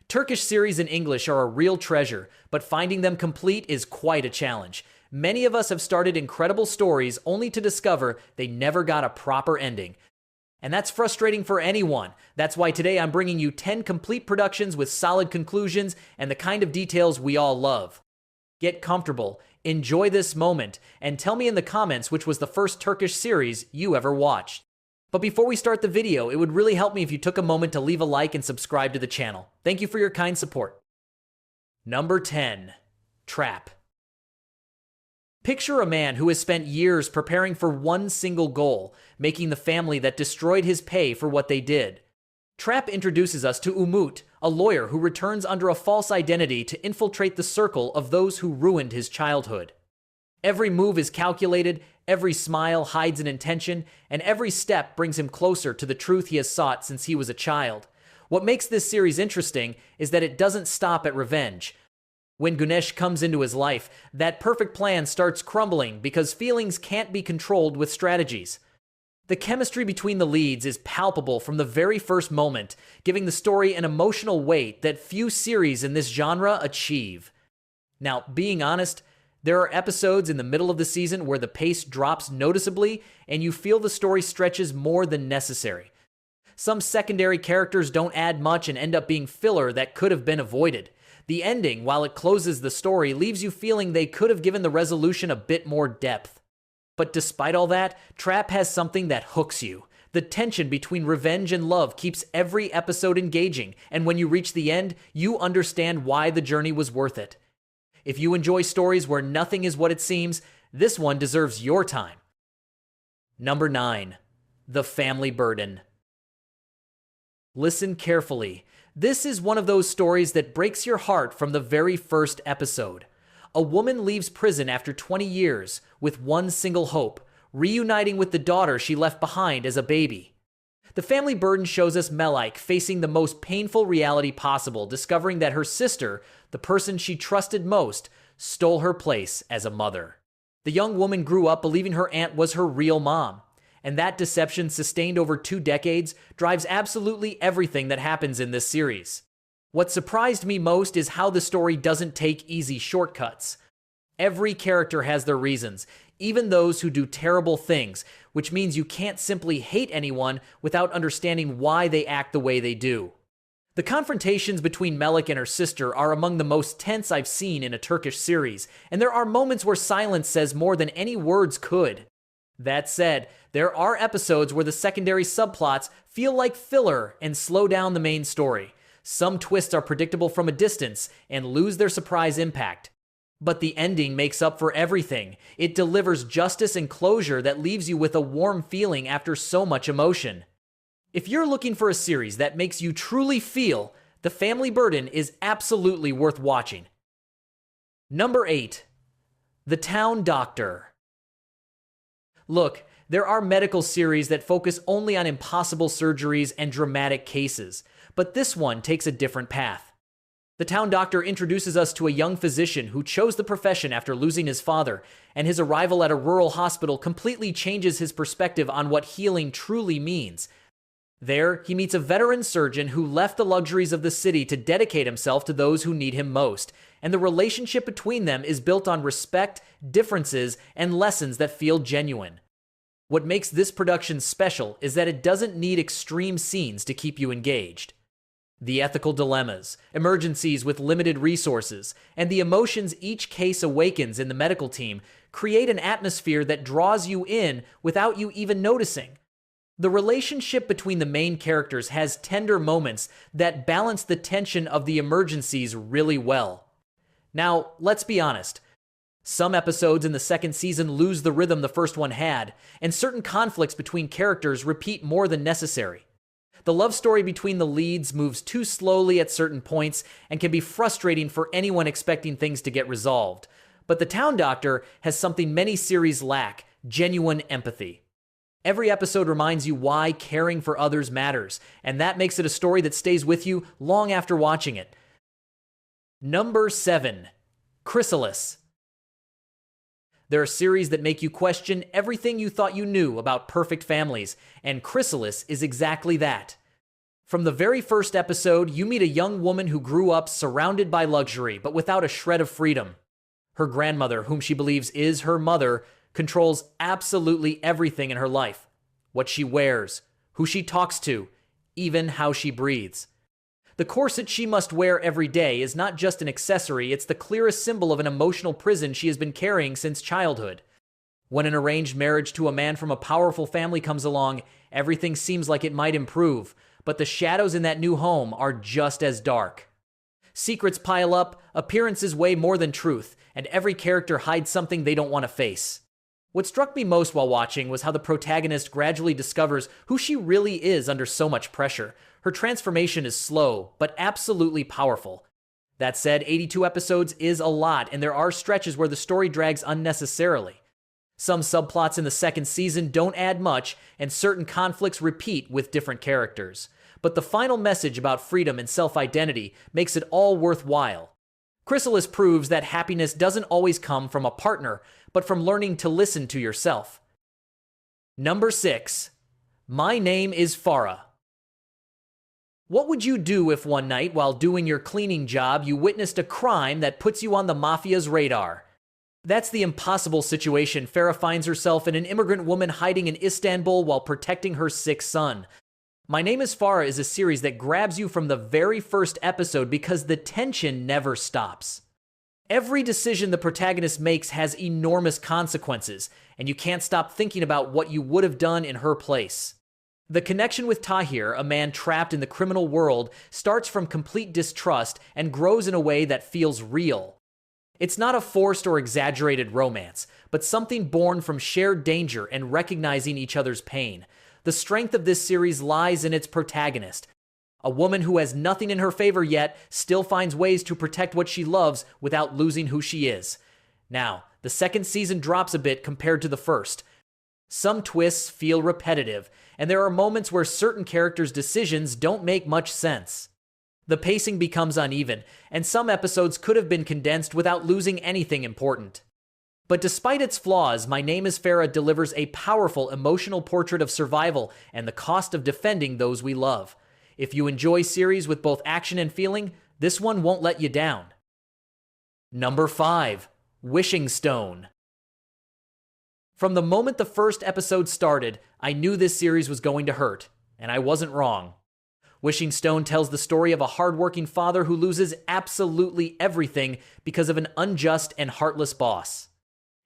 Turkish series in English are a real treasure, but finding them complete is quite a challenge. Many of us have started incredible stories only to discover they never got a proper ending. And that's frustrating for anyone. That's why today I'm bringing you 10 complete productions with solid conclusions and the kind of details we all love. Get comfortable, enjoy this moment, and tell me in the comments which was the first Turkish series you ever watched. But before we start the video, it would really help me if you took a moment to leave a like and subscribe to the channel. Thank you for your kind support. Number 10. Trap. Picture a man who has spent years preparing for one single goal, making the family that destroyed his pay for what they did. Trap introduces us to Umut, a lawyer who returns under a false identity to infiltrate the circle of those who ruined his childhood. Every move is calculated, every smile hides an intention, and every step brings him closer to the truth he has sought since he was a child. What makes this series interesting is that it doesn't stop at revenge. When Güneş comes into his life, that perfect plan starts crumbling because feelings can't be controlled with strategies. The chemistry between the leads is palpable from the very first moment, giving the story an emotional weight that few series in this genre achieve. Now, being honest, there are episodes in the middle of the season where the pace drops noticeably and you feel the story stretches more than necessary. Some secondary characters don't add much and end up being filler that could have been avoided. The ending, while it closes the story, leaves you feeling they could have given the resolution a bit more depth. But despite all that, Trap has something that hooks you. The tension between revenge and love keeps every episode engaging, and when you reach the end, you understand why the journey was worth it. If you enjoy stories where nothing is what it seems, this one deserves your time. Number 9. The Family Burden. Listen carefully. This is one of those stories that breaks your heart from the very first episode. A woman leaves prison after 20 years with one single hope, reuniting with the daughter she left behind as a baby. The Family Burden shows us Melike facing the most painful reality possible, discovering that her sister, the person she trusted most, stole her place as a mother. The young woman grew up believing her aunt was her real mom, and that deception, sustained over 2 decades, drives absolutely everything that happens in this series. What surprised me most is how the story doesn't take easy shortcuts. Every character has their reasons, even those who do terrible things, which means you can't simply hate anyone without understanding why they act the way they do. The confrontations between Melek and her sister are among the most tense I've seen in a Turkish series, and there are moments where silence says more than any words could. That said, there are episodes where the secondary subplots feel like filler and slow down the main story. Some twists are predictable from a distance and lose their surprise impact. But the ending makes up for everything. It delivers justice and closure that leaves you with a warm feeling after so much emotion. If you're looking for a series that makes you truly feel, The Family Burden is absolutely worth watching. Number 8. The Town Doctor. Look, there are medical series that focus only on impossible surgeries and dramatic cases, but this one takes a different path. The Town Doctor introduces us to a young physician who chose the profession after losing his father, and his arrival at a rural hospital completely changes his perspective on what healing truly means. There, he meets a veteran surgeon who left the luxuries of the city to dedicate himself to those who need him most, and the relationship between them is built on respect, differences, and lessons that feel genuine. What makes this production special is that it doesn't need extreme scenes to keep you engaged. The ethical dilemmas, emergencies with limited resources, and the emotions each case awakens in the medical team create an atmosphere that draws you in without you even noticing. The relationship between the main characters has tender moments that balance the tension of the emergencies really well. Now, let's be honest. Some episodes in the second season lose the rhythm the first one had, and certain conflicts between characters repeat more than necessary. The love story between the leads moves too slowly at certain points and can be frustrating for anyone expecting things to get resolved. But The Town Doctor has something many series lack: genuine empathy. Every episode reminds you why caring for others matters, and that makes it a story that stays with you long after watching it. Number 7. Chrysalis. There are series that make you question everything you thought you knew about perfect families, and Chrysalis is exactly that. From the very first episode, you meet a young woman who grew up surrounded by luxury, but without a shred of freedom. Her grandmother, whom she believes is her mother, controls absolutely everything in her life. What she wears, who she talks to, even how she breathes. The corset she must wear every day is not just an accessory, it's the clearest symbol of an emotional prison she has been carrying since childhood. When an arranged marriage to a man from a powerful family comes along, everything seems like it might improve, but the shadows in that new home are just as dark. Secrets pile up, appearances weigh more than truth, and every character hides something they don't want to face. What struck me most while watching was how the protagonist gradually discovers who she really is under so much pressure. Her transformation is slow, but absolutely powerful. That said, 82 episodes is a lot, and there are stretches where the story drags unnecessarily. Some subplots in the second season don't add much, and certain conflicts repeat with different characters. But the final message about freedom and self-identity makes it all worthwhile. Chrysalis proves that happiness doesn't always come from a partner, but from learning to listen to yourself. Number 6. My Name is Farah. What would you do if one night, while doing your cleaning job, you witnessed a crime that puts you on the mafia's radar? That's the impossible situation Farah finds herself in, an immigrant woman hiding in Istanbul while protecting her sick son. My Name is Farah is a series that grabs you from the very first episode because the tension never stops. Every decision the protagonist makes has enormous consequences, and you can't stop thinking about what you would have done in her place. The connection with Tahir, a man trapped in the criminal world, starts from complete distrust and grows in a way that feels real. It's not a forced or exaggerated romance, but something born from shared danger and recognizing each other's pain. The strength of this series lies in its protagonist. A woman who has nothing in her favor yet still finds ways to protect what she loves without losing who she is. Now, the second season drops a bit compared to the first. Some twists feel repetitive, and there are moments where certain characters' decisions don't make much sense. The pacing becomes uneven, and some episodes could have been condensed without losing anything important. But despite its flaws, My Name is Farah delivers a powerful emotional portrait of survival and the cost of defending those we love. If you enjoy series with both action and feeling, this one won't let you down. Number 5. Wishing Stone. From the moment the first episode started, I knew this series was going to hurt, and I wasn't wrong. Wishing Stone tells the story of a hardworking father who loses absolutely everything because of an unjust and heartless boss.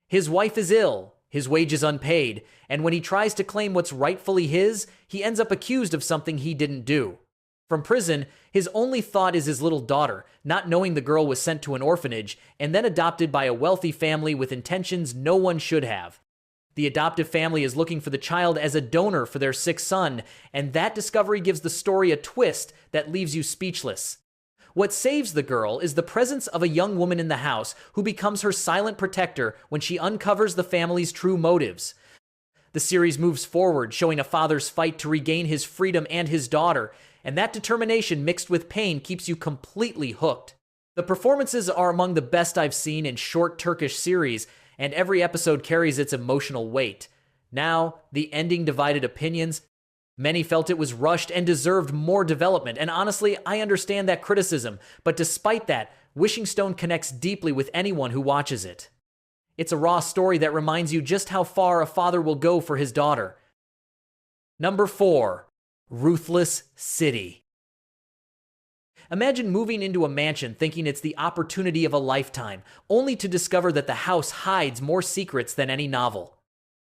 His wife is ill, his wages unpaid, and when he tries to claim what's rightfully his, he ends up accused of something he didn't do. From prison, his only thought is his little daughter, not knowing the girl was sent to an orphanage and then adopted by a wealthy family with intentions no one should have. The adoptive family is looking for the child as a donor for their sick son, and that discovery gives the story a twist that leaves you speechless. What saves the girl is the presence of a young woman in the house who becomes her silent protector when she uncovers the family's true motives. The series moves forward, showing a father's fight to regain his freedom and his daughter, and that determination mixed with pain keeps you completely hooked. The performances are among the best I've seen in short Turkish series, and every episode carries its emotional weight. Now, the ending divided opinions. Many felt it was rushed and deserved more development, and honestly, I understand that criticism, but despite that, Wishing Stone connects deeply with anyone who watches it. It's a raw story that reminds you just how far a father will go for his daughter. Number 4. Ruthless City. Imagine moving into a mansion thinking it's the opportunity of a lifetime, only to discover that the house hides more secrets than any novel.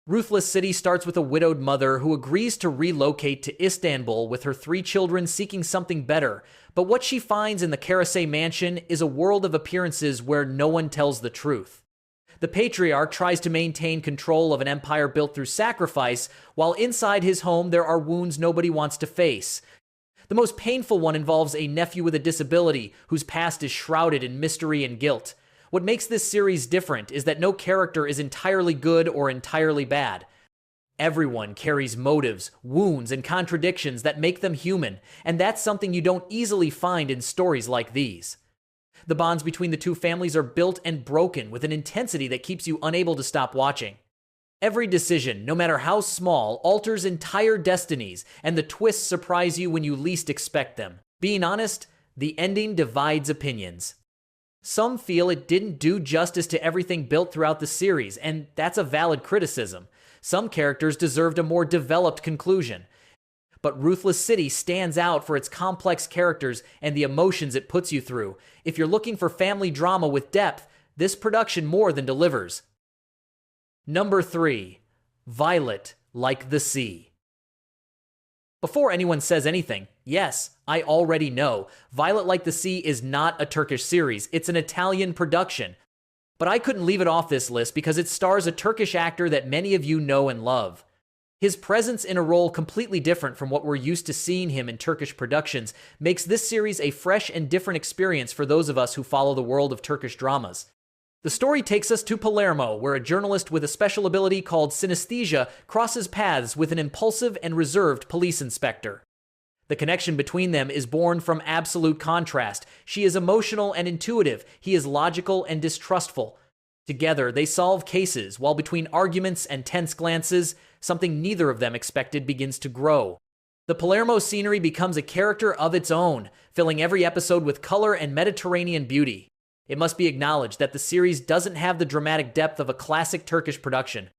Ruthless City starts with a widowed mother who agrees to relocate to Istanbul with her 3 children seeking something better, but what she finds in the Karasay mansion is a world of appearances where no one tells the truth. The patriarch tries to maintain control of an empire built through sacrifice, while inside his home there are wounds nobody wants to face. The most painful one involves a nephew with a disability whose past is shrouded in mystery and guilt. What makes this series different is that no character is entirely good or entirely bad. Everyone carries motives, wounds, and contradictions that make them human, and that's something you don't easily find in stories like these. The bonds between the two families are built and broken with an intensity that keeps you unable to stop watching. Every decision, no matter how small, alters entire destinies, and the twists surprise you when you least expect them. Being honest, the ending divides opinions. Some feel it didn't do justice to everything built throughout the series, and that's a valid criticism. Some characters deserved a more developed conclusion. But Ruthless City stands out for its complex characters and the emotions it puts you through. If you're looking for family drama with depth, this production more than delivers. Number 3. Violet Like the Sea. Before anyone says anything, yes, I already know, Violet Like the Sea is not a Turkish series, it's an Italian production. But I couldn't leave it off this list because it stars a Turkish actor that many of you know and love. His presence in a role completely different from what we're used to seeing him in Turkish productions makes this series a fresh and different experience for those of us who follow the world of Turkish dramas. The story takes us to Palermo, where a journalist with a special ability called synesthesia crosses paths with an impulsive and reserved police inspector. The connection between them is born from absolute contrast. She is emotional and intuitive, he is logical and distrustful. Together, they solve cases, while between arguments and tense glances, something neither of them expected begins to grow. The Palermo scenery becomes a character of its own, filling every episode with color and Mediterranean beauty. It must be acknowledged that the series doesn't have the dramatic depth of a classic Turkish production.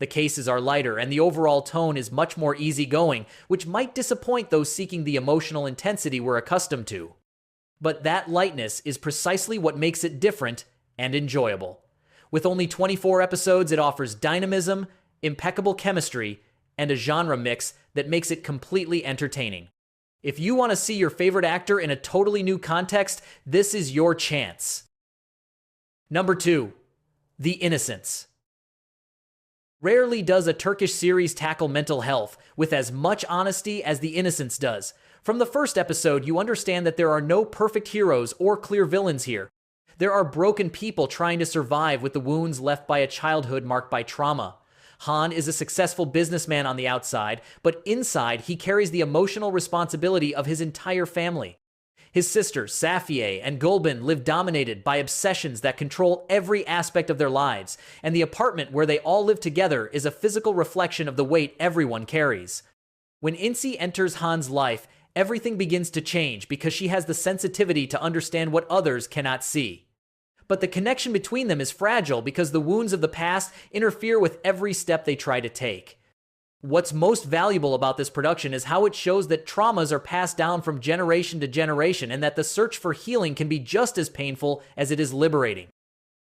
The cases are lighter, and the overall tone is much more easygoing, which might disappoint those seeking the emotional intensity we're accustomed to. But that lightness is precisely what makes it different and enjoyable. With only 24 episodes, it offers dynamism, impeccable chemistry, and a genre mix that makes it completely entertaining. If you want to see your favorite actor in a totally new context, this is your chance. Number 2. The Innocents. Rarely does a Turkish series tackle mental health with as much honesty as The Innocents does. From the first episode, you understand that there are no perfect heroes or clear villains here. There are broken people trying to survive with the wounds left by a childhood marked by trauma. Han is a successful businessman on the outside, but inside he carries the emotional responsibility of his entire family. His sisters, Safiye and Gulbin, live dominated by obsessions that control every aspect of their lives, and the apartment where they all live together is a physical reflection of the weight everyone carries. When Inci enters Han's life, everything begins to change because she has the sensitivity to understand what others cannot see. But the connection between them is fragile because the wounds of the past interfere with every step they try to take. What's most valuable about this production is how it shows that traumas are passed down from generation to generation and that the search for healing can be just as painful as it is liberating.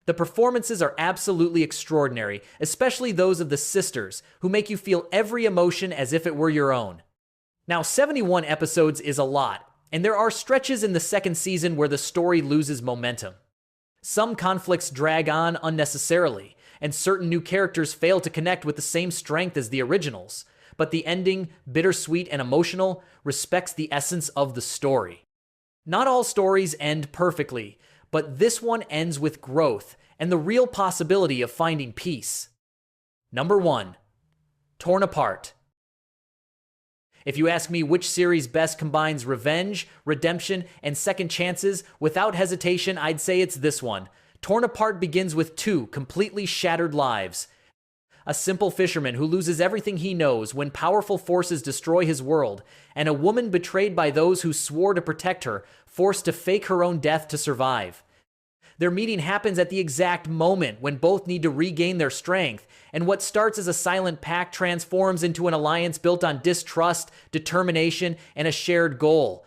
The performances are absolutely extraordinary, especially those of the sisters, who make you feel every emotion as if it were your own. Now, 71 episodes is a lot, and there are stretches in the second season where the story loses momentum. Some conflicts drag on unnecessarily, and certain new characters fail to connect with the same strength as the originals. But the ending, bittersweet and emotional, respects the essence of the story. Not all stories end perfectly, but this one ends with growth and the real possibility of finding peace. Number 1. Torn Apart. If you ask me which series best combines revenge, redemption, and second chances, without hesitation, I'd say it's this one. Torn Apart begins with 2 completely shattered lives. A simple fisherman who loses everything he knows when powerful forces destroy his world, and a woman betrayed by those who swore to protect her, forced to fake her own death to survive. Their meeting happens at the exact moment when both need to regain their strength, and what starts as a silent pact transforms into an alliance built on distrust, determination, and a shared goal,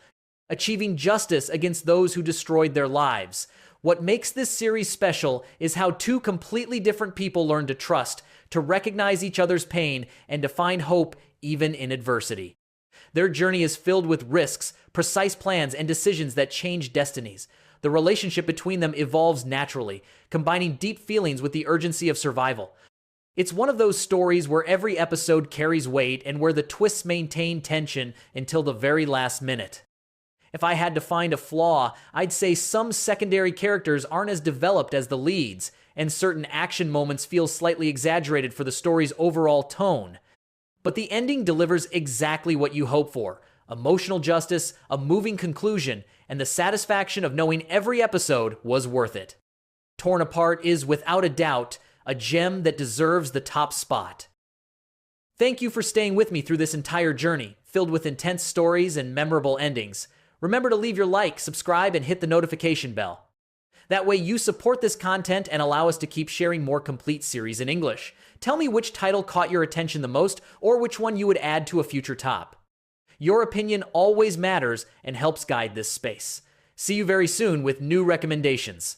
achieving justice against those who destroyed their lives. What makes this series special is how 2 completely different people learn to trust, to recognize each other's pain, and to find hope even in adversity. Their journey is filled with risks, precise plans, and decisions that change destinies. The relationship between them evolves naturally, combining deep feelings with the urgency of survival. It's one of those stories where every episode carries weight and where the twists maintain tension until the very last minute. If I had to find a flaw, I'd say some secondary characters aren't as developed as the leads, and certain action moments feel slightly exaggerated for the story's overall tone. But the ending delivers exactly what you hope for: emotional justice, a moving conclusion, and the satisfaction of knowing every episode was worth it. Torn Apart is, without a doubt, a gem that deserves the top spot. Thank you for staying with me through this entire journey, filled with intense stories and memorable endings. Remember to leave your like, subscribe, and hit the notification bell. That way you support this content and allow us to keep sharing more complete series in English. Tell me which title caught your attention the most, or which one you would add to a future top. Your opinion always matters and helps guide this space. See you very soon with new recommendations.